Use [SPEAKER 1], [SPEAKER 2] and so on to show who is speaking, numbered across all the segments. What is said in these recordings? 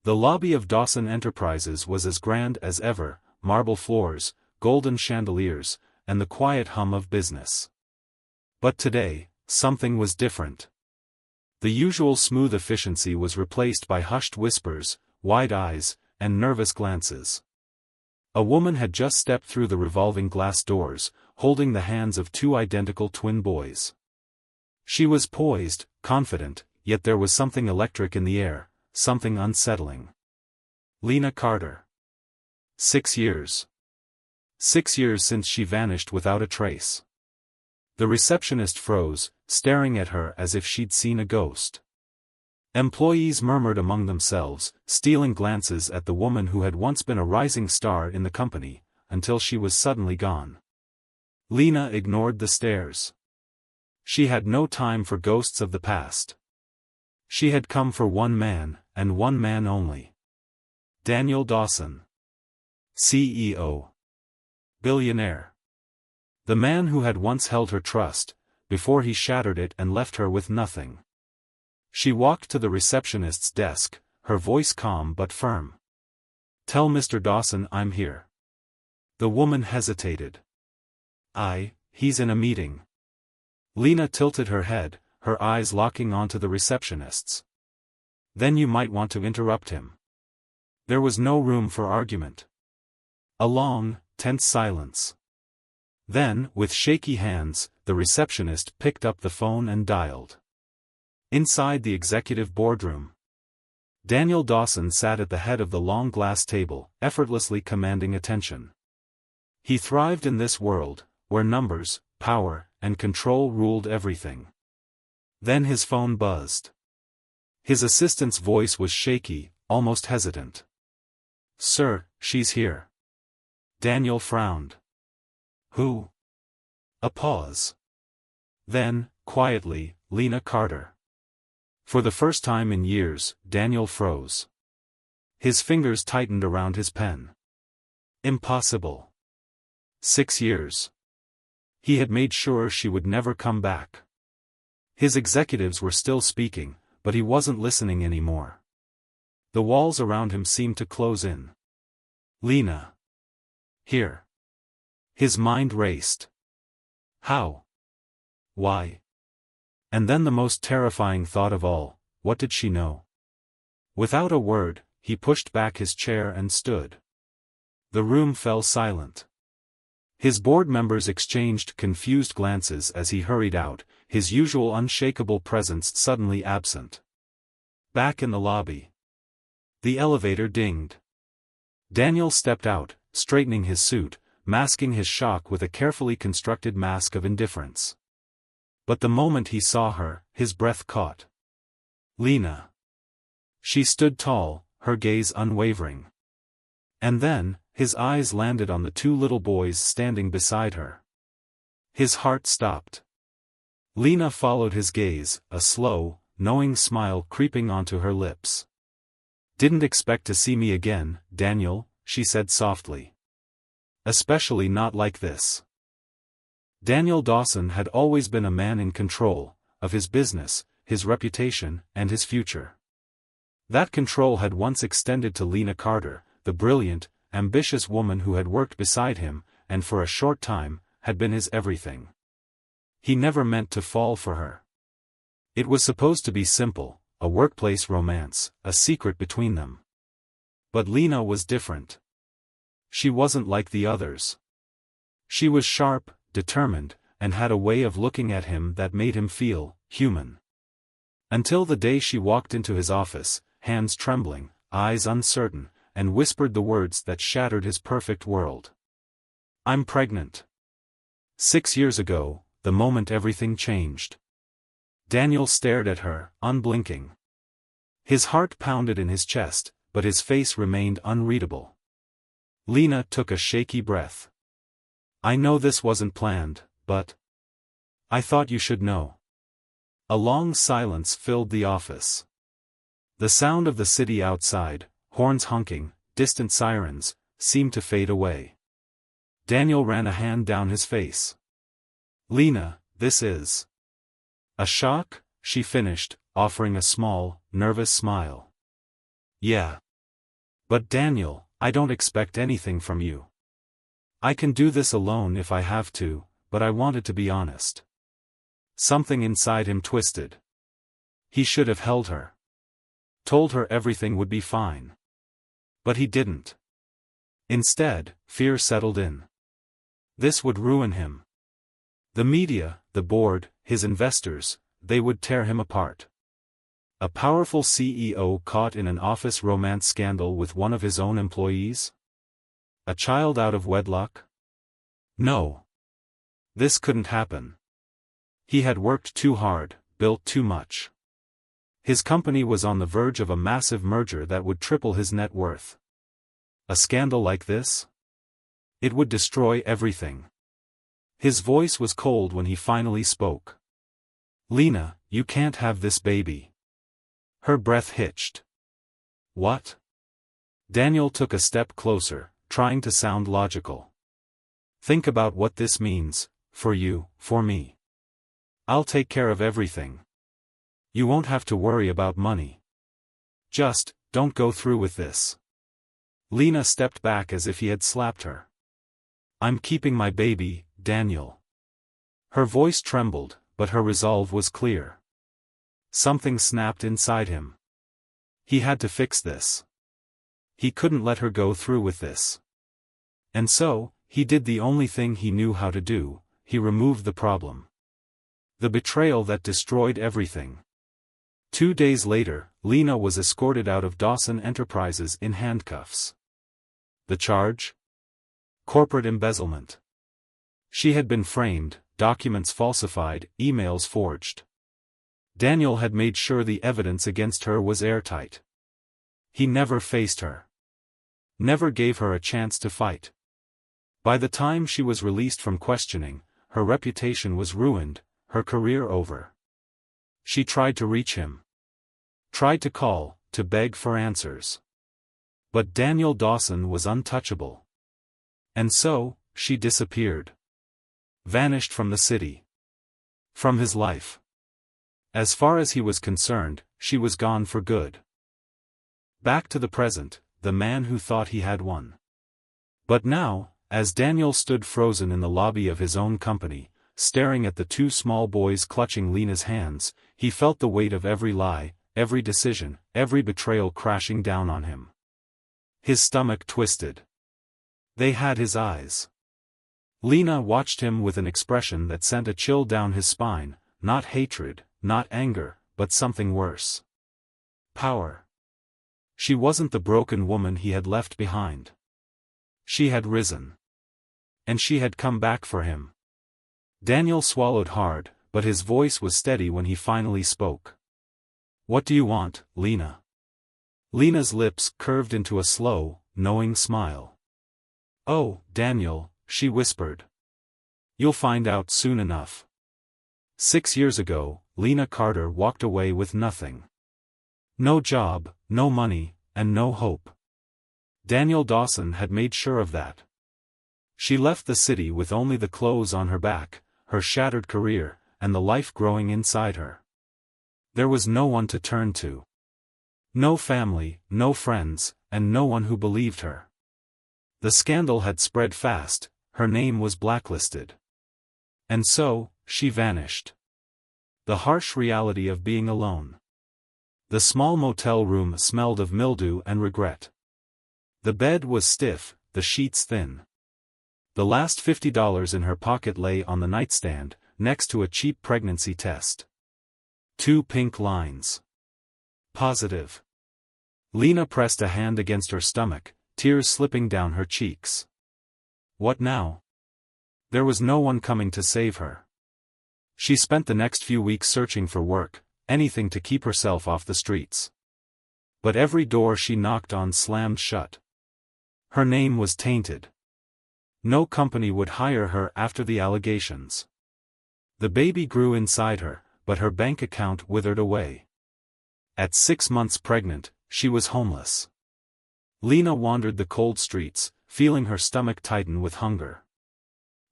[SPEAKER 1] The lobby of Dawson Enterprises was as grand as ever, marble floors, golden chandeliers, and the quiet hum of business. But today, something was different. The usual smooth efficiency was replaced by hushed whispers, wide eyes, and nervous glances. A woman had just stepped through the revolving glass doors, holding the hands of two identical twin boys. She was poised, confident, yet there was something electric in the air, something unsettling. Lena Carter. 6 years. 6 years since she vanished without a trace. The receptionist froze, staring at her as if she'd seen a ghost. Employees murmured among themselves, stealing glances at the woman who had once been a rising star in the company, until she was suddenly gone. Lena ignored the stares. She had no time for ghosts of the past. She had come for one man, and one man only. Daniel Dawson. CEO. Billionaire. The man who had once held her trust, before he shattered it and left her with nothing. She walked to the receptionist's desk, her voice calm but firm. "Tell Mr. Dawson I'm here." The woman hesitated. He's in a meeting." Lena tilted her head, her eyes locking onto the receptionist's. "Then you might want to interrupt him." There was no room for argument. A long, tense silence. Then, with shaky hands, the receptionist picked up the phone and dialed. Inside the executive boardroom, Daniel Dawson sat at the head of the long glass table, effortlessly commanding attention. He thrived in this world, where numbers, power, and control ruled everything. Then his phone buzzed. His assistant's voice was shaky, almost hesitant. "Sir, she's here." Daniel frowned. "Who?" A pause. Then, quietly, "Lena Carter." For the first time in years, Daniel froze. His fingers tightened around his pen. Impossible. 6 years. He had made sure she would never come back. His executives were still speaking, but he wasn't listening anymore. The walls around him seemed to close in. Lena. Here. His mind raced. How? Why? And then the most terrifying thought of all, what did she know? Without a word, he pushed back his chair and stood. The room fell silent. His board members exchanged confused glances as he hurried out, his usual unshakable presence suddenly absent. Back in the lobby. The elevator dinged. Daniel stepped out, straightening his suit, masking his shock with a carefully constructed mask of indifference. But the moment he saw her, his breath caught. Lena. She stood tall, her gaze unwavering. And then, his eyes landed on the two little boys standing beside her. His heart stopped. Lena followed his gaze, a slow, knowing smile creeping onto her lips. "Didn't expect to see me again, Daniel," she said softly. "Especially not like this." Daniel Dawson had always been a man in control, of his business, his reputation, and his future. That control had once extended to Lena Carter, the brilliant, ambitious woman who had worked beside him, and for a short time, had been his everything. He never meant to fall for her. It was supposed to be simple, a workplace romance, a secret between them. But Lena was different. She wasn't like the others. She was sharp, determined, and had a way of looking at him that made him feel human. Until the day she walked into his office, hands trembling, eyes uncertain, and whispered the words that shattered his perfect world. "I'm pregnant." 6 years ago, the moment everything changed. Daniel stared at her, unblinking. His heart pounded in his chest, but his face remained unreadable. Lena took a shaky breath. "I know this wasn't planned, but I thought you should know." A long silence filled the office. The sound of the city outside, horns honking, distant sirens, seemed to fade away. Daniel ran a hand down his face. "Lena, this is a shock?" she finished, offering a small, nervous smile. "Yeah. But Daniel, I don't expect anything from you. I can do this alone if I have to, but I wanted to be honest. Something inside him twisted. He should have held her. Told her everything would be fine. But he didn't. Instead, fear settled in. This would ruin him. The media, the board, his investors, they would tear him apart. A powerful CEO caught in an office romance scandal with one of his own employees? A child out of wedlock? No. This couldn't happen. He had worked too hard, built too much. His company was on the verge of a massive merger that would triple his net worth. A scandal like this? It would destroy everything. His voice was cold when he finally spoke. Lena, you can't have this baby. Her breath hitched. What? Daniel took a step closer, trying to sound logical. Think about what this means, for you, for me. I'll take care of everything. You won't have to worry about money. Just, don't go through with this. Lena stepped back as if he had slapped her. I'm keeping my baby, Daniel. Her voice trembled, but her resolve was clear. Something snapped inside him. He had to fix this. He couldn't let her go through with this. And so, he did the only thing he knew how to do, he removed the problem. The betrayal that destroyed everything. 2 days later, Lena was escorted out of Dawson Enterprises in handcuffs. The charge? Corporate embezzlement. She had been framed, documents falsified, emails forged. Daniel had made sure the evidence against her was airtight. He never faced her. Never gave her a chance to fight. By the time she was released from questioning, her reputation was ruined, her career over. She tried to reach him. Tried to call, to beg for answers. But Daniel Dawson was untouchable. And so, she disappeared. Vanished from the city. From his life. As far as he was concerned, she was gone for good. Back to the present, the man who thought he had won. But now, as Daniel stood frozen in the lobby of his own company, staring at the 2 small boys clutching Lena's hands, he felt the weight of every lie, every decision, every betrayal crashing down on him. His stomach twisted. They had his eyes. Lena watched him with an expression that sent a chill down his spine, not hatred, not anger, but something worse. Power. She wasn't the broken woman he had left behind. She had risen. And she had come back for him. Daniel swallowed hard, but his voice was steady when he finally spoke. What do you want, Lena? Lena's lips curved into a slow, knowing smile. Oh, Daniel, she whispered. You'll find out soon enough. 6 years ago, Lena Carter walked away with nothing. No job, no money, and no hope. Daniel Dawson had made sure of that. She left the city with only the clothes on her back, her shattered career, and the life growing inside her. There was no one to turn to. No family, no friends, and no one who believed her. The scandal had spread fast, her name was blacklisted. And so, she vanished. The harsh reality of being alone. The small motel room smelled of mildew and regret. The bed was stiff, the sheets thin. The last $50 in her pocket lay on the nightstand, next to a cheap pregnancy test. 2 pink lines. Positive. Lena pressed a hand against her stomach, tears slipping down her cheeks. What now? There was no one coming to save her. She spent the next few weeks searching for work, anything to keep herself off the streets. But every door she knocked on slammed shut. Her name was tainted. No company would hire her after the allegations. The baby grew inside her, but her bank account withered away. At 6 months pregnant, she was homeless. Lena wandered the cold streets, feeling her stomach tighten with hunger.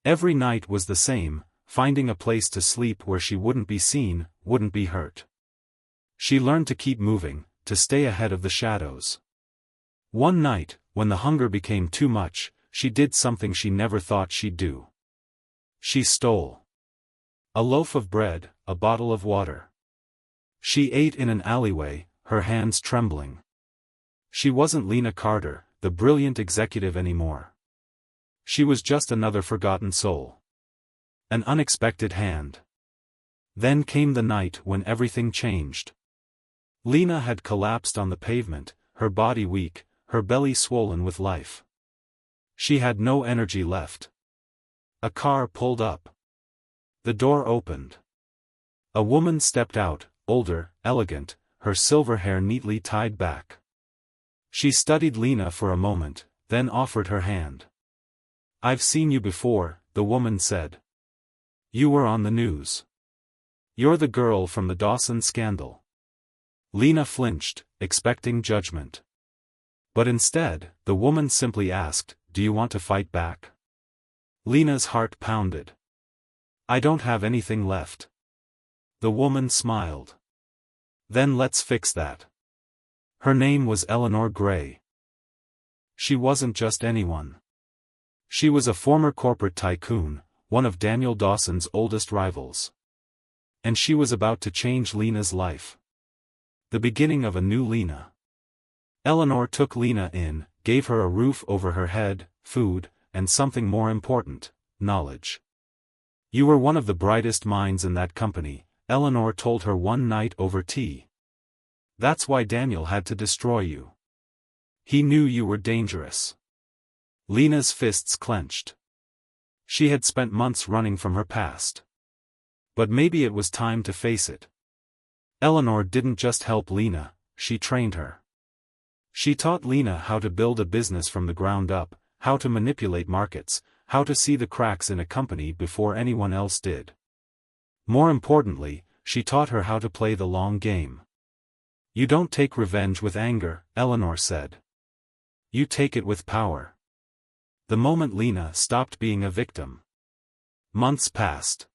[SPEAKER 1] Every night was the same, finding a place to sleep where she wouldn't be seen, wouldn't be hurt. She learned to keep moving, to stay ahead of the shadows. One night, when the hunger became too much, she did something she never thought she'd do. She stole a loaf of bread, a bottle of water. She ate in an alleyway, her hands trembling. She wasn't Lena Carter, the brilliant executive anymore. She was just another forgotten soul. An unexpected hand. Then came the night when everything changed. Lena had collapsed on the pavement, her body weak, her belly swollen with life. She had no energy left. A car pulled up. The door opened. A woman stepped out, older, elegant, her silver hair neatly tied back. She studied Lena for a moment, then offered her hand. "I've seen you before," the woman said. "You were on the news. You're the girl from the Dawson scandal." Lena flinched, expecting judgment. But instead, the woman simply asked, "Do you want to fight back?" Lena's heart pounded. "I don't have anything left." The woman smiled. "Then let's fix that." Her name was Eleanor Gray. She wasn't just anyone. She was a former corporate tycoon, one of Daniel Dawson's oldest rivals. And she was about to change Lena's life. The beginning of a new Lena. Eleanor took Lena in, gave her a roof over her head, food, and something more important, knowledge. "You were one of the brightest minds in that company," Eleanor told her one night over tea. "That's why Daniel had to destroy you. He knew you were dangerous." Lena's fists clenched. She had spent months running from her past. But maybe it was time to face it. Eleanor didn't just help Lena, she trained her. She taught Lena how to build a business from the ground up, how to manipulate markets, how to see the cracks in a company before anyone else did. More importantly, she taught her how to play the long game. "You don't take revenge with anger," Eleanor said. "You take it with power." The moment Lena stopped being a victim. Months passed.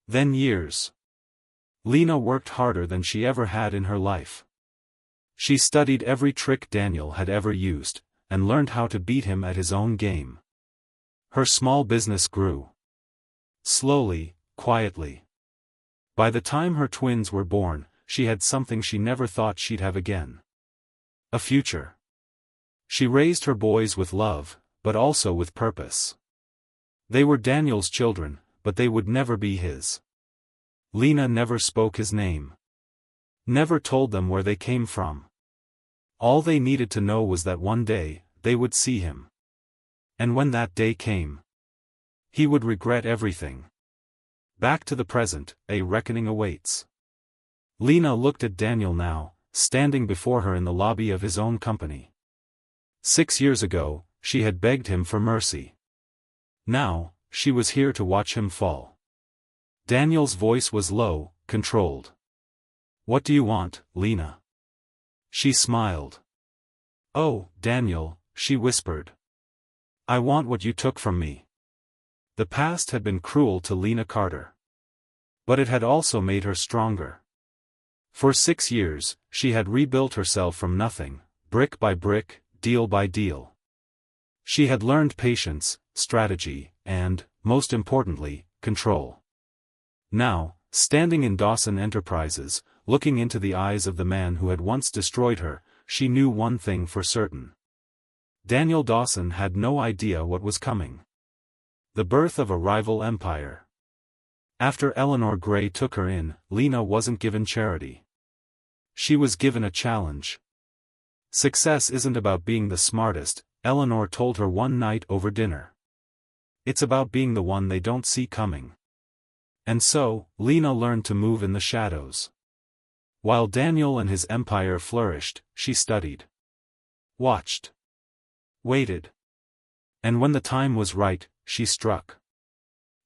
[SPEAKER 1] Then years. Lena worked harder than she ever had in her life. She studied every trick Daniel had ever used, and learned how to beat him at his own game. Her small business grew. Slowly, quietly. By the time her twins were born, she had something she never thought she'd have again. A future. She raised her boys with love, but also with purpose. They were Daniel's children, but they would never be his. Lena never spoke his name. Never told them where they came from. All they needed to know was that one day, they would see him. And when that day came, he would regret everything. Back to the present, a reckoning awaits. Lena looked at Daniel now, standing before her in the lobby of his own company. 6 years ago, she had begged him for mercy. Now, she was here to watch him fall. Daniel's voice was low, controlled. "What do you want, Lena?" She smiled. "Oh, Daniel," she whispered. "I want what you took from me." The past had been cruel to Lena Carter. But it had also made her stronger. For 6 years, she had rebuilt herself from nothing, brick by brick, deal by deal. She had learned patience, strategy, and, most importantly, control. Now, standing in Dawson Enterprises, looking into the eyes of the man who had once destroyed her, she knew one thing for certain. Daniel Dawson had no idea what was coming. The birth of a rival empire. After Eleanor Gray took her in, Lena wasn't given charity. She was given a challenge. "Success isn't about being the smartest," Eleanor told her one night over dinner. "It's about being the one they don't see coming." And so, Lena learned to move in the shadows. While Daniel and his empire flourished, she studied. Watched. Waited. And when the time was right, she struck.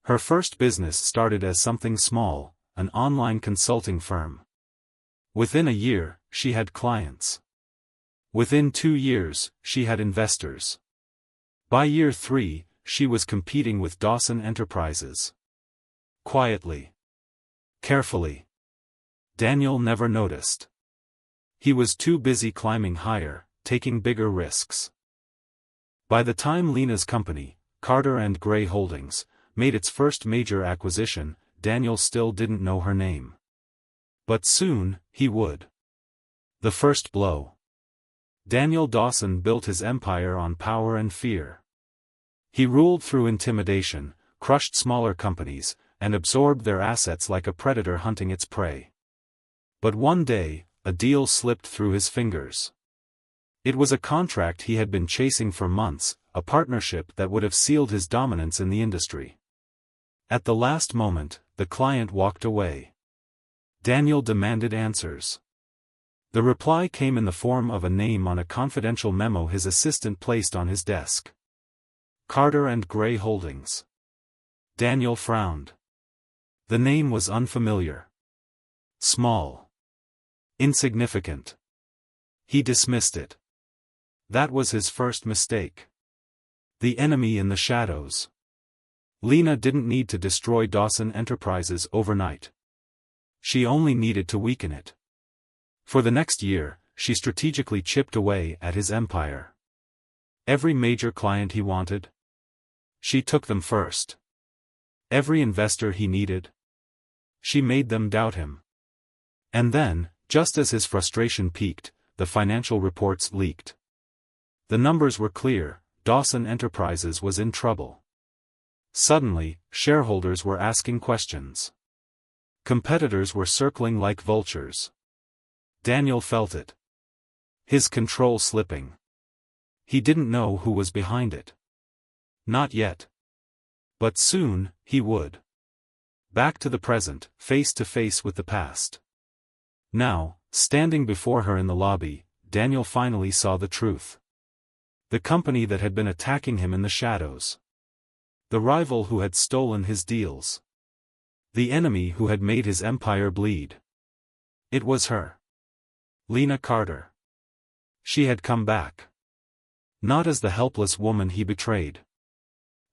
[SPEAKER 1] Her first business started as something small, an online consulting firm. Within a year, she had clients. Within 2 years, she had investors. By year 3, she was competing with Dawson Enterprises. Quietly. Carefully. Daniel never noticed. He was too busy climbing higher, taking bigger risks. By the time Lena's company, Carter and Gray Holdings, made its first major acquisition, Daniel still didn't know her name. But soon, he would. The first blow. Daniel Dawson built his empire on power and fear. He ruled through intimidation, crushed smaller companies, and absorbed their assets like a predator hunting its prey. But one day, a deal slipped through his fingers. It was a contract he had been chasing for months, a partnership that would have sealed his dominance in the industry. At the last moment, the client walked away. Daniel demanded answers. The reply came in the form of a name on a confidential memo his assistant placed on his desk. Carter and Gray Holdings. Daniel frowned. The name was unfamiliar. Small. Insignificant. He dismissed it. That was his first mistake. The enemy in the shadows. Lena didn't need to destroy Dawson Enterprises overnight. She only needed to weaken it. For the next year, she strategically chipped away at his empire. Every major client he wanted, she took them first. Every investor he needed, she made them doubt him. And then, just as his frustration peaked, the financial reports leaked. The numbers were clear: Dawson Enterprises was in trouble. Suddenly, shareholders were asking questions. Competitors were circling like vultures. Daniel felt it. His control slipping. He didn't know who was behind it. Not yet. But soon, he would. Back to the present, face to face with the past. Now, standing before her in the lobby, Daniel finally saw the truth. The company that had been attacking him in the shadows. The rival who had stolen his deals. The enemy who had made his empire bleed. It was her. Lena Carter. She had come back. Not as the helpless woman he betrayed,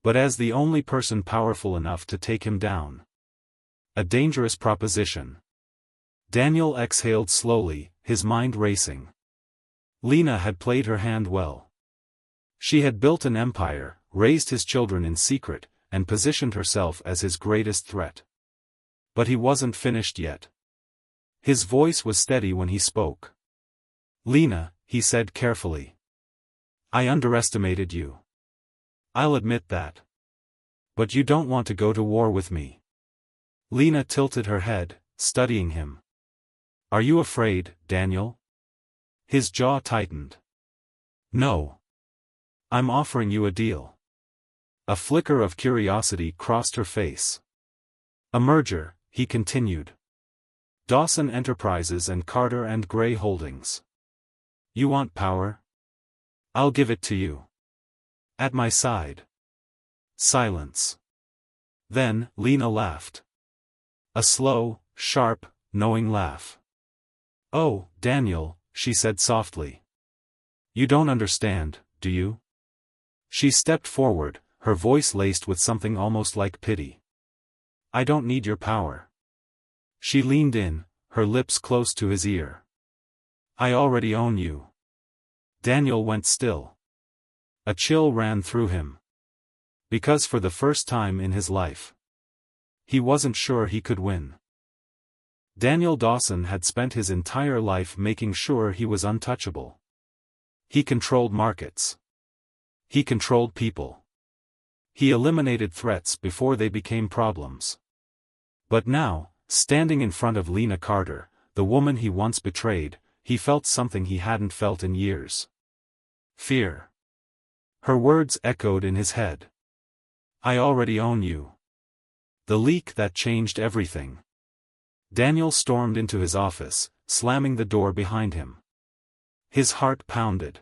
[SPEAKER 1] but as the only person powerful enough to take him down. A dangerous proposition. Daniel exhaled slowly, his mind racing. Lena had played her hand well. She had built an empire, raised his children in secret, and positioned herself as his greatest threat. But he wasn't finished yet. His voice was steady when he spoke. Lena, he said carefully. I underestimated you. I'll admit that. But you don't want to go to war with me. Lena tilted her head, studying him. Are you afraid, Daniel? His jaw tightened. No. I'm offering you a deal. A flicker of curiosity crossed her face. A merger, he continued. Dawson Enterprises and Carter and Gray Holdings. You want power? I'll give it to you. At my side. Silence. Then, Lena laughed. A slow, sharp, knowing laugh. Oh, Daniel, she said softly. You don't understand, do you? She stepped forward, her voice laced with something almost like pity. I don't need your power. She leaned in, her lips close to his ear. I already own you. Daniel went still. A chill ran through him. Because for the first time in his life, he wasn't sure he could win. Daniel Dawson had spent his entire life making sure he was untouchable. He controlled markets. He controlled people. He eliminated threats before they became problems. But now, standing in front of Lena Carter, the woman he once betrayed, he felt something he hadn't felt in years. Fear. Her words echoed in his head. I already own you. The leak that changed everything. Daniel stormed into his office, slamming the door behind him. His heart pounded.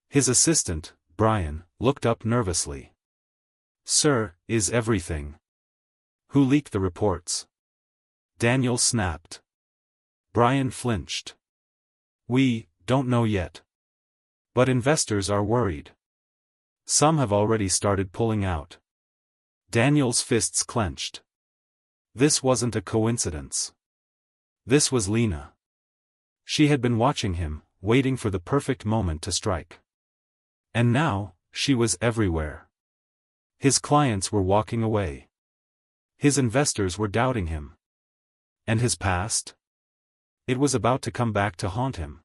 [SPEAKER 1] His assistant, Brian, looked up nervously. Sir, is everything? Who leaked the reports? Daniel snapped. Brian flinched. We don't know yet. But investors are worried. Some have already started pulling out. Daniel's fists clenched. This wasn't a coincidence. This was Lena. She had been watching him, waiting for the perfect moment to strike. And now, she was everywhere. His clients were walking away. His investors were doubting him. And his past? It was about to come back to haunt him.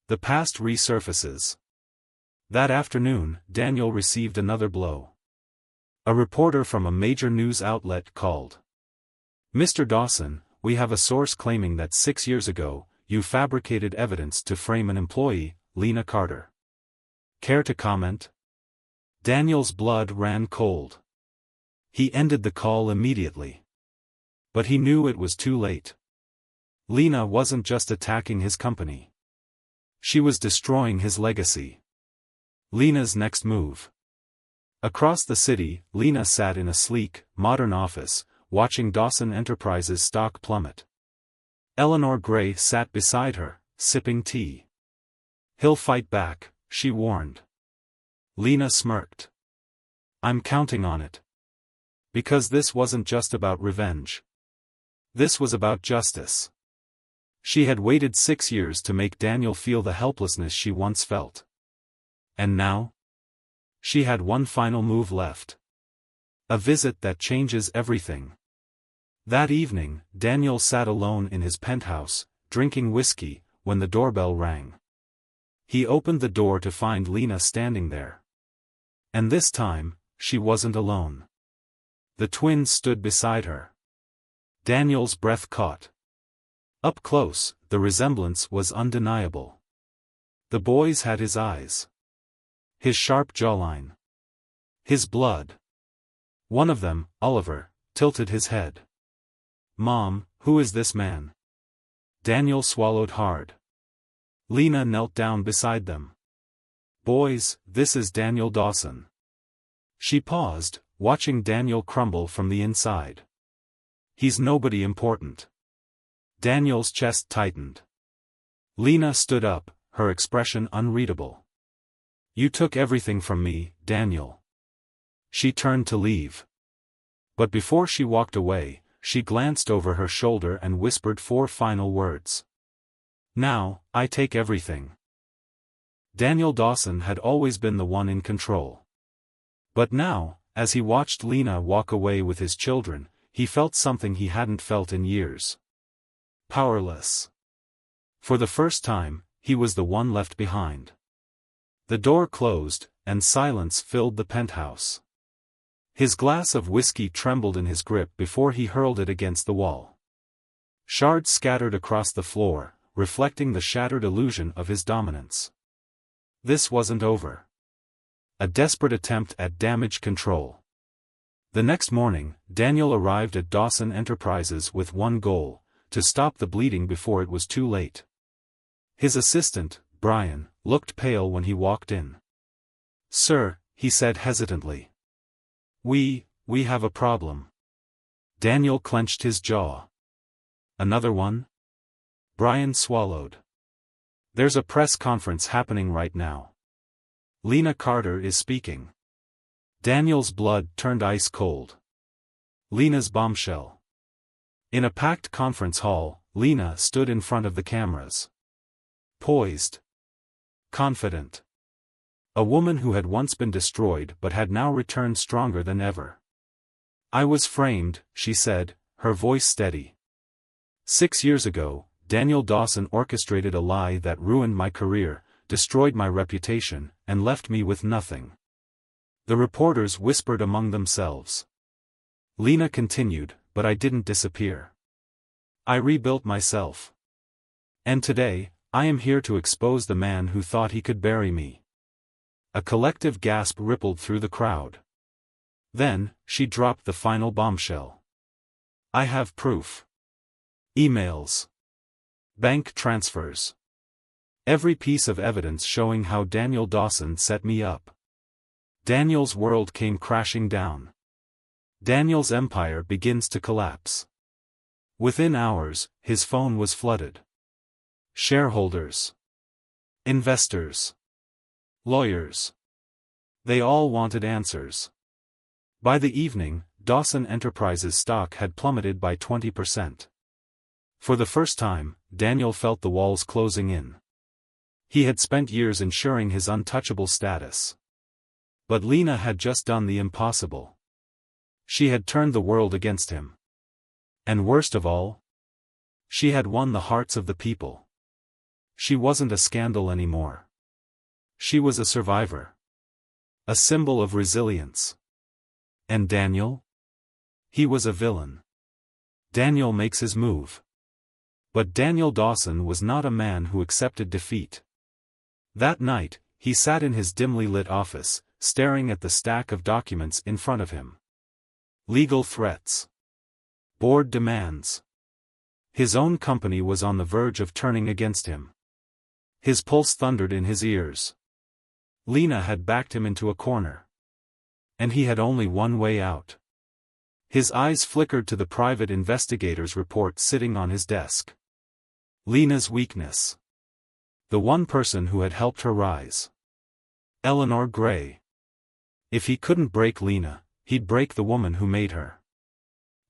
[SPEAKER 1] The past resurfaces. That afternoon, Daniel received another blow. A reporter from a major news outlet called. "Mr. Dawson, we have a source claiming that 6 years ago, you fabricated evidence to frame an employee, Lena Carter. Care to comment?" Daniel's blood ran cold. He ended the call immediately. But he knew it was too late. Lena wasn't just attacking his company. She was destroying his legacy. Lena's next move. Across the city, Lena sat in a sleek, modern office, watching Dawson Enterprises stock plummet. Eleanor Gray sat beside her, sipping tea. "He'll fight back," she warned. Lena smirked. "I'm counting on it. Because this wasn't just about revenge. This was about justice." She had waited 6 years to make Daniel feel the helplessness she once felt. And now? She had one final move left. A visit that changes everything. That evening, Daniel sat alone in his penthouse, drinking whiskey, when the doorbell rang. He opened the door to find Lena standing there. And this time, she wasn't alone. The twins stood beside her. Daniel's breath caught. Up close, the resemblance was undeniable. The boys had his eyes. His sharp jawline. His blood. One of them, Oliver, tilted his head. "Mom, who is this man?" Daniel swallowed hard. Lena knelt down beside them. "Boys, this is Daniel Dawson." She paused, watching Daniel crumble from the inside. "He's nobody important." Daniel's chest tightened. Lena stood up, her expression unreadable. "You took everything from me, Daniel." She turned to leave. But before she walked away, she glanced over her shoulder and whispered 4 final words. "Now, I take everything." Daniel Dawson had always been the one in control. But now, as he watched Lena walk away with his children, he felt something he hadn't felt in years. Powerless. For the first time, he was the one left behind. The door closed, and silence filled the penthouse. His glass of whiskey trembled in his grip before he hurled it against the wall. Shards scattered across the floor, reflecting the shattered illusion of his dominance. This wasn't over. A desperate attempt at damage control. The next morning, Daniel arrived at Dawson Enterprises with one goal: to stop the bleeding before it was too late. His assistant, Brian, looked pale when he walked in. "Sir," he said hesitantly. We have a problem." Daniel clenched his jaw. "Another one?" Brian swallowed. "There's a press conference happening right now. Lena Carter is speaking." Daniel's blood turned ice cold. Lena's bombshell. In a packed conference hall, Lena stood in front of the cameras. Poised. Confident. A woman who had once been destroyed but had now returned stronger than ever. "I was framed," she said, her voice steady. 6 years ago, Daniel Dawson orchestrated a lie that ruined my career, destroyed my reputation, and left me with nothing. The reporters whispered among themselves. Lena continued, "But I didn't disappear. I rebuilt myself. And today, I am here to expose the man who thought he could bury me." A collective gasp rippled through the crowd. Then, she dropped the final bombshell. "I have proof. Emails. Bank transfers. Every piece of evidence showing how Daniel Dawson set me up." Daniel's world came crashing down. Daniel's empire begins to collapse. Within hours, his phone was flooded. Shareholders. Investors. Lawyers. They all wanted answers. By the evening, Dawson Enterprises stock had plummeted by 20%. For the first time, Daniel felt the walls closing in. He had spent years ensuring his untouchable status. But Lena had just done the impossible. She had turned the world against him. And worst of all, she had won the hearts of the people. She wasn't a scandal anymore. She was a survivor. A symbol of resilience. And Daniel? He was a villain. Daniel makes his move. But Daniel Dawson was not a man who accepted defeat. That night, he sat in his dimly lit office, staring at the stack of documents in front of him. Legal threats. Board demands. His own company was on the verge of turning against him. His pulse thundered in his ears. Lena had backed him into a corner. And he had only one way out. His eyes flickered to the private investigator's report sitting on his desk. Lena's weakness. The one person who had helped her rise. Eleanor Gray. If he couldn't break Lena, he'd break the woman who made her.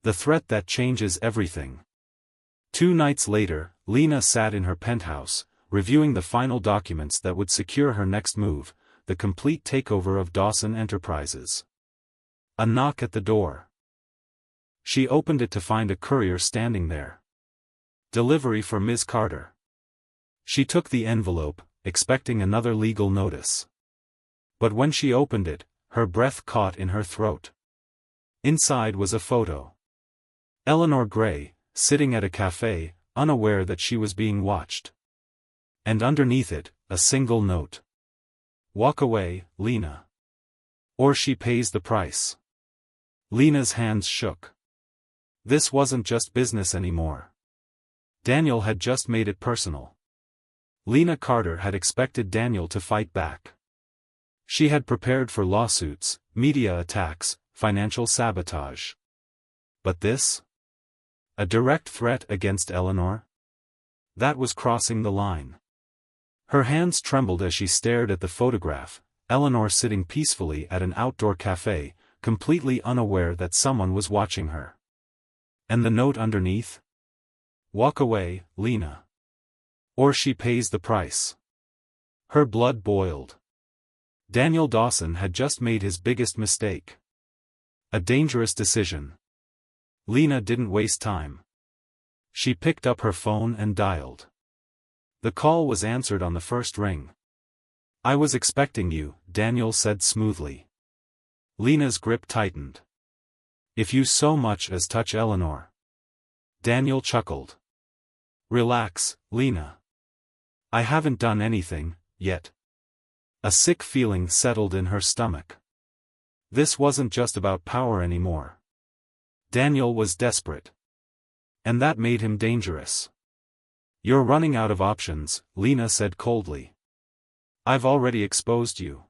[SPEAKER 1] The threat that changes everything. 2 nights later, Lena sat in her penthouse, reviewing the final documents that would secure her next move, the complete takeover of Dawson Enterprises. A knock at the door. She opened it to find a courier standing there. Delivery for Ms. Carter. She took the envelope, expecting another legal notice. But when she opened it, her breath caught in her throat. Inside was a photo. Eleanor Gray, sitting at a cafe, unaware that she was being watched. And underneath it, a single note. Walk away, Lena. Or she pays the price. Lena's hands shook. This wasn't just business anymore. Daniel had just made it personal. Lena Carter had expected Daniel to fight back. She had prepared for lawsuits, media attacks, financial sabotage. But this? A direct threat against Eleanor? That was crossing the line. Her hands trembled as she stared at the photograph, Eleanor sitting peacefully at an outdoor cafe, completely unaware that someone was watching her. And the note underneath? Walk away, Lena. Or she pays the price. Her blood boiled. Daniel Dawson had just made his biggest mistake. A dangerous decision. Lena didn't waste time. She picked up her phone and dialed. The call was answered on the first ring. I was expecting you, Daniel said smoothly. Lena's grip tightened. If you so much as touch Eleanor. Daniel chuckled. Relax, Lena. I haven't done anything, yet. A sick feeling settled in her stomach. This wasn't just about power anymore. Daniel was desperate. And that made him dangerous. You're running out of options, Lena said coldly. I've already exposed you.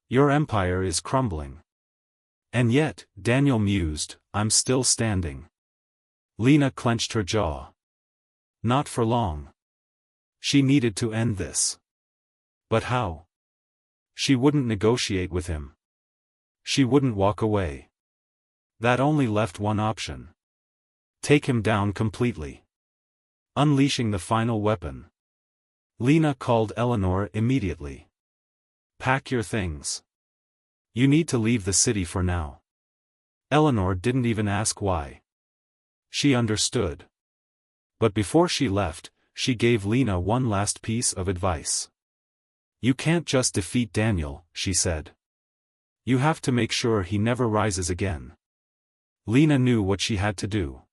[SPEAKER 1] Your empire is crumbling. And yet, Daniel mused, I'm still standing. Lena clenched her jaw. Not for long. She needed to end this. But how? She wouldn't negotiate with him. She wouldn't walk away. That only left one option. Take him down completely. Unleashing the final weapon. Lena called Eleanor immediately. Pack your things. You need to leave the city for now. Eleanor didn't even ask why. She understood. But before she left, she gave Lena one last piece of advice. You can't just defeat Daniel, she said. You have to make sure he never rises again. Lena knew what she had to do.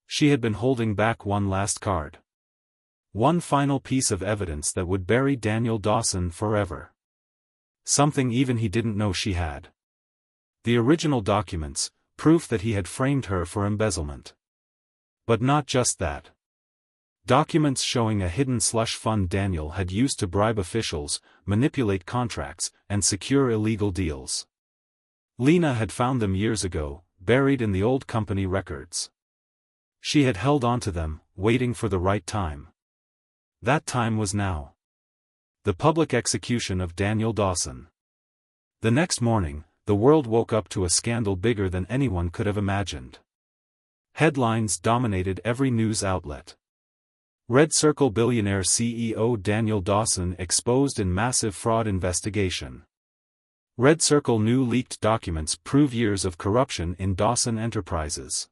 [SPEAKER 1] She had been holding back one last card. One final piece of evidence that would bury Daniel Dawson forever. Something even he didn't know she had. The original documents, proof that he had framed her for embezzlement. But not just that. Documents showing a hidden slush fund Daniel had used to bribe officials, manipulate contracts, and secure illegal deals. Lena had found them years ago, buried in the old company records. She had held onto them, waiting for the right time. That time was now. The public execution of Daniel Dawson. The next morning, the world woke up to a scandal bigger than anyone could have imagined. Headlines dominated every news outlet. Red Circle billionaire CEO Daniel Dawson exposed in massive fraud investigation. Red Circle new leaked documents prove years of corruption in Dawson Enterprises.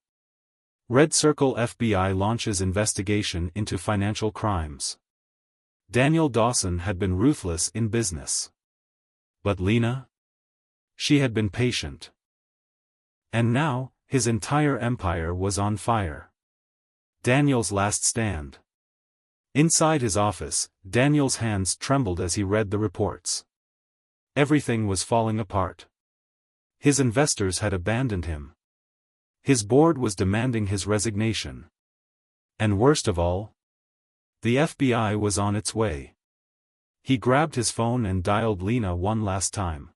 [SPEAKER 1] Red Circle FBI launches investigation into financial crimes. Daniel Dawson had been ruthless in business. But Lena? She had been patient. And now, his entire empire was on fire. Daniel's last stand. Inside his office, Daniel's hands trembled as he read the reports. Everything was falling apart. His investors had abandoned him. His board was demanding his resignation. And worst of all, the FBI was on its way. He grabbed his phone and dialed Lena one last time.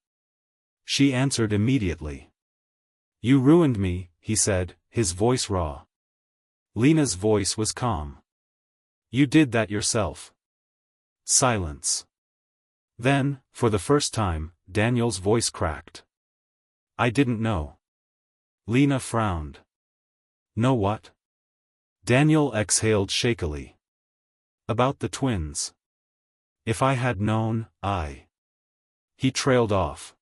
[SPEAKER 1] She answered immediately. "You ruined me," he said, his voice raw. Lena's voice was calm. "You did that yourself." Silence. Then, for the first time, Daniel's voice cracked. "I didn't know." Lena frowned. "Know what?" Daniel exhaled shakily. "About the twins. If I had known, He trailed off.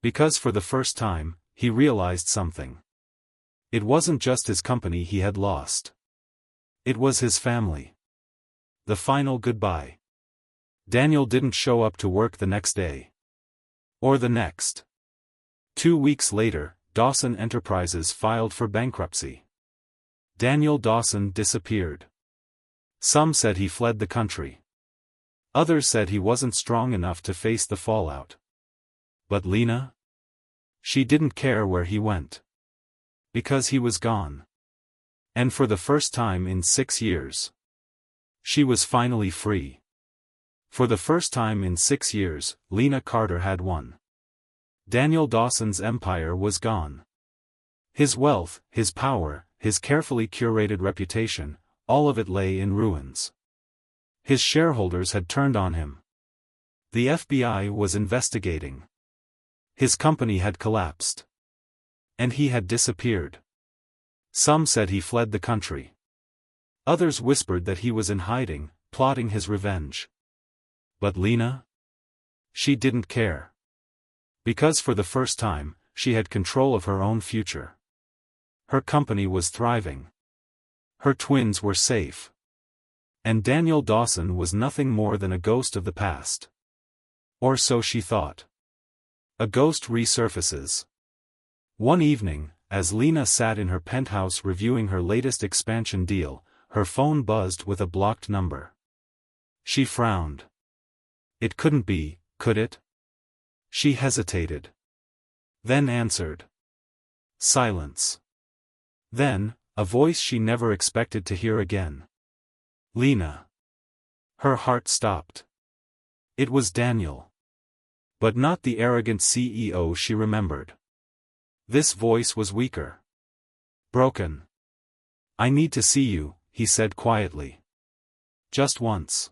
[SPEAKER 1] Because for the first time, he realized something. It wasn't just his company he had lost. It was his family. The final goodbye. Daniel didn't show up to work the next day. Or the next. 2 weeks later, Dawson Enterprises filed for bankruptcy. Daniel Dawson disappeared. Some said he fled the country. Others said he wasn't strong enough to face the fallout. But Lena? She didn't care where he went. Because he was gone. And for the first time in 6 years. She was finally free. For the first time in 6 years, Lena Carter had won. Daniel Dawson's empire was gone. His wealth, his power, his carefully curated reputation, all of it lay in ruins. His shareholders had turned on him. The FBI was investigating. His company had collapsed. And he had disappeared. Some said he fled the country. Others whispered that he was in hiding, plotting his revenge. But Lena? She didn't care. Because for the first time, she had control of her own future. Her company was thriving. Her twins were safe. And Daniel Dawson was nothing more than a ghost of the past. Or so she thought. A ghost resurfaces. One evening, as Lena sat in her penthouse reviewing her latest expansion deal, her phone buzzed with a blocked number. She frowned. It couldn't be, could it? She hesitated. Then answered. Silence. Then, a voice she never expected to hear again. Lena. Her heart stopped. It was Daniel. But not the arrogant CEO she remembered. This voice was weaker. Broken. "I need to see you," he said quietly. "Just once."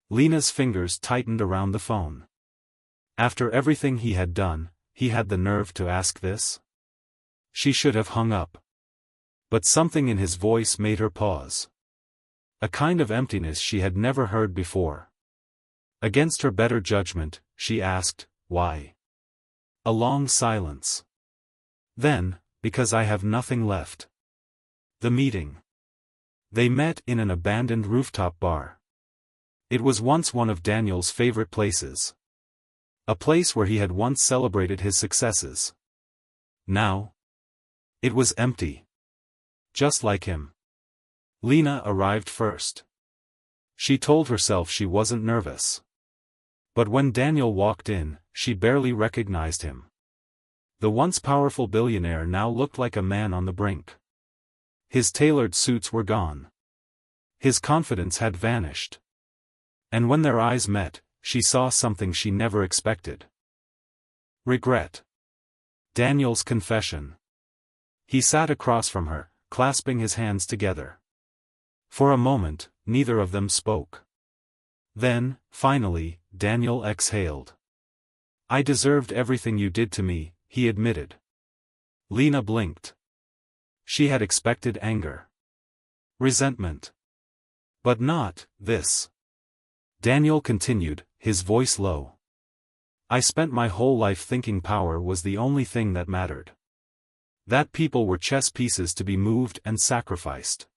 [SPEAKER 1] Lena's fingers tightened around the phone. After everything he had done, he had the nerve to ask this? She should have hung up. But something in his voice made her pause. A kind of emptiness she had never heard before. Against her better judgment, she asked, "Why?" A long silence. Then, "Because I have nothing left." The meeting. They met in an abandoned rooftop bar. It was once one of Daniel's favorite places. A place where he had once celebrated his successes. Now, it was empty. Just like him. Lena arrived first. She told herself she wasn't nervous. But when Daniel walked in, she barely recognized him. The once powerful billionaire now looked like a man on the brink. His tailored suits were gone. His confidence had vanished. And when their eyes met, she saw something she never expected. Regret. Daniel's confession. He sat across from her, clasping his hands together. For a moment, neither of them spoke. Then, finally, Daniel exhaled. "I deserved everything you did to me," he admitted. Lena blinked. She had expected anger. Resentment. But not this. Daniel continued, his voice low. I spent my whole life thinking power was the only thing that mattered. That people were chess pieces to be moved and sacrificed.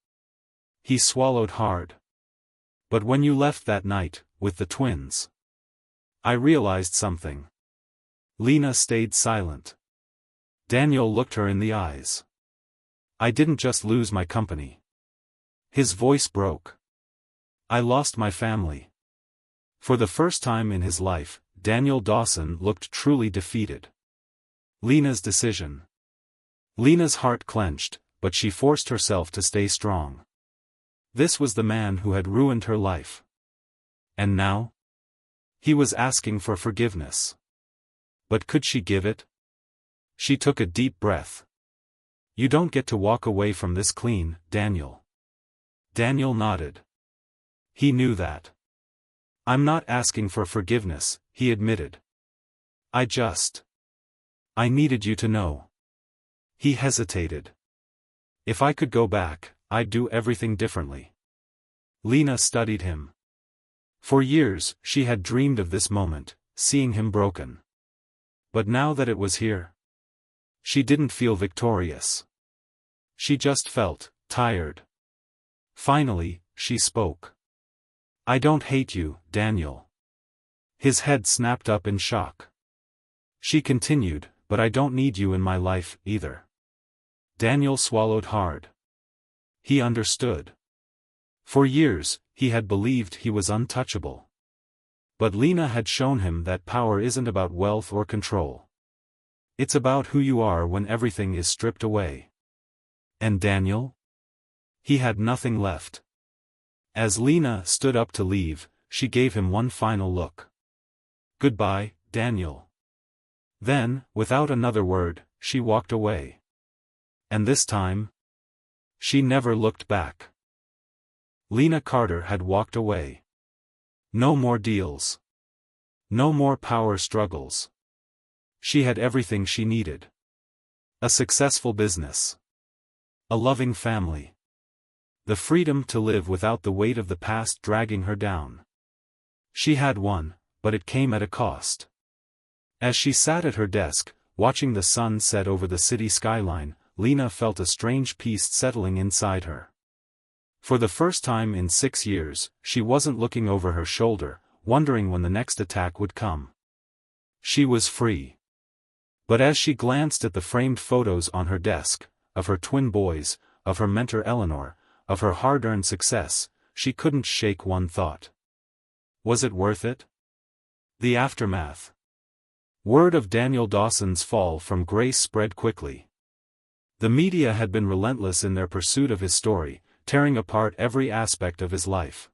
[SPEAKER 1] He swallowed hard. But when you left that night, with the twins, I realized something. Lena stayed silent. Daniel looked her in the eyes. I didn't just lose my company. His voice broke. I lost my family. For the first time in his life, Daniel Dawson looked truly defeated. Lena's decision. Lena's heart clenched, but she forced herself to stay strong. This was the man who had ruined her life. And now? He was asking for forgiveness. But could she give it? She took a deep breath. You don't get to walk away from this clean, Daniel. Daniel nodded. He knew that. I'm not asking for forgiveness, he admitted. I needed you to know. He hesitated. If I could go back, I'd do everything differently. Lena studied him. For years, she had dreamed of this moment, seeing him broken. But now that it was here, she didn't feel victorious. She just felt tired. Finally, she spoke. I don't hate you, Daniel. His head snapped up in shock. She continued, but I don't need you in my life, either. Daniel swallowed hard. He understood. For years, he had believed he was untouchable. But Lena had shown him that power isn't about wealth or control. It's about who you are when everything is stripped away. And Daniel? He had nothing left. As Lena stood up to leave, she gave him one final look. Goodbye, Daniel. Then, without another word, she walked away. And this time, she never looked back. Lena Carter had walked away. No more deals. No more power struggles. She had everything she needed. A successful business. A loving family. The freedom to live without the weight of the past dragging her down. She had won, but it came at a cost. As she sat at her desk, watching the sun set over the city skyline, Lena felt a strange peace settling inside her. For the first time in 6 years, she wasn't looking over her shoulder, wondering when the next attack would come. She was free. But as she glanced at the framed photos on her desk, of her twin boys, of her mentor Eleanor, of her hard-earned success, she couldn't shake one thought. Was it worth it? The aftermath. Word of Daniel Dawson's fall from grace spread quickly. The media had been relentless in their pursuit of his story, tearing apart every aspect of his life.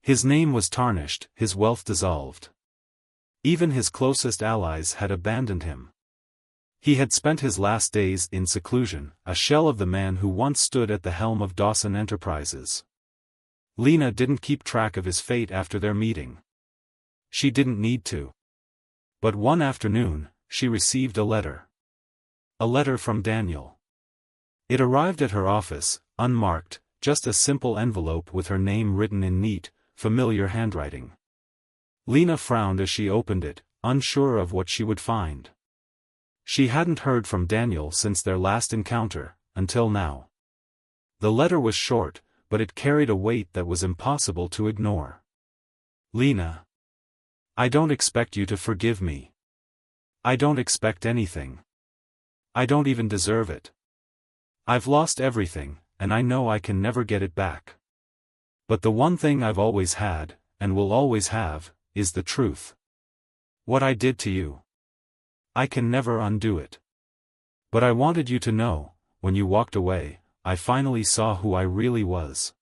[SPEAKER 1] His name was tarnished, his wealth dissolved. Even his closest allies had abandoned him. He had spent his last days in seclusion, a shell of the man who once stood at the helm of Dawson Enterprises. Lena didn't keep track of his fate after their meeting. She didn't need to. But one afternoon, she received a letter. A letter from Daniel. It arrived at her office, unmarked, just a simple envelope with her name written in neat, familiar handwriting. Lena frowned as she opened it, unsure of what she would find. She hadn't heard from Daniel since their last encounter, until now. The letter was short, but it carried a weight that was impossible to ignore. Lena. I don't expect you to forgive me. I don't expect anything. I don't even deserve it. I've lost everything, and I know I can never get it back. But the one thing I've always had, and will always have, is the truth. What I did to you. I can never undo it. But I wanted you to know, when you walked away, I finally saw who I really was.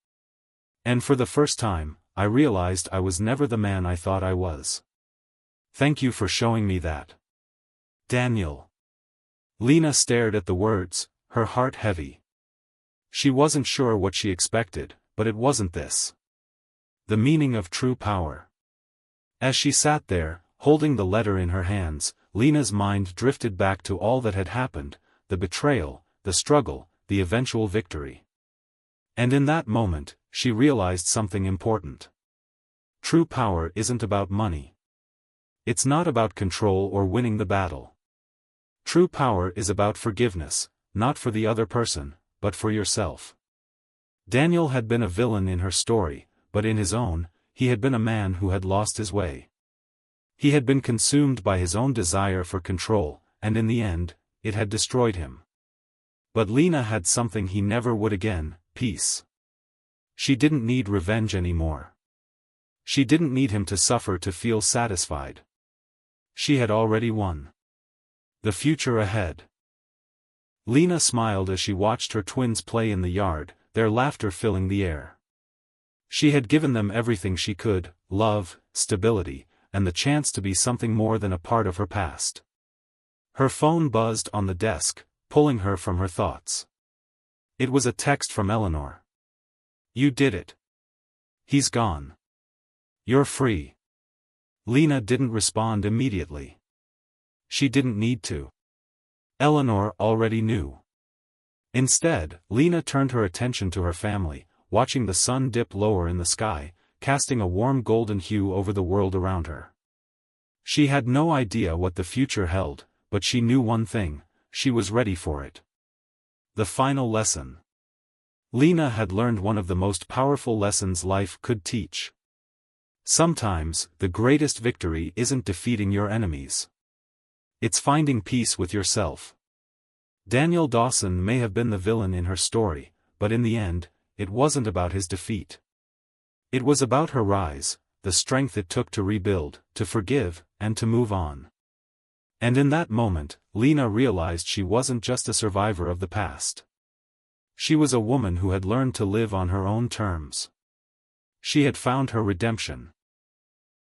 [SPEAKER 1] And for the first time, I realized I was never the man I thought I was. Thank you for showing me that. Daniel. Lena stared at the words, her heart heavy. She wasn't sure what she expected, but it wasn't this. The meaning of true power. As she sat there, holding the letter in her hands, Lena's mind drifted back to all that had happened, the betrayal, the struggle, the eventual victory. And in that moment, she realized something important. True power isn't about money. It's not about control or winning the battle. True power is about forgiveness, not for the other person, but for yourself. Daniel had been a villain in her story, but in his own, he had been a man who had lost his way. He had been consumed by his own desire for control, and in the end, it had destroyed him. But Lena had something he never would again: peace. She didn't need revenge anymore. She didn't need him to suffer to feel satisfied. She had already won. The future ahead. Lena smiled as she watched her twins play in the yard, their laughter filling the air. She had given them everything she could: love, stability, and the chance to be something more than a part of her past. Her phone buzzed on the desk, pulling her from her thoughts. It was a text from Eleanor. "You did it. He's gone. You're free." Lena didn't respond immediately. She didn't need to. Eleanor already knew. Instead, Lena turned her attention to her family, watching the sun dip lower in the sky, casting a warm golden hue over the world around her. She had no idea what the future held, but she knew one thing: she was ready for it. The final lesson. Lena had learned one of the most powerful lessons life could teach. Sometimes, the greatest victory isn't defeating your enemies. It's finding peace with yourself. Daniel Dawson may have been the villain in her story, but in the end, it wasn't about his defeat. It was about her rise, the strength it took to rebuild, to forgive, and to move on. And in that moment, Lena realized she wasn't just a survivor of the past. She was a woman who had learned to live on her own terms. She had found her redemption.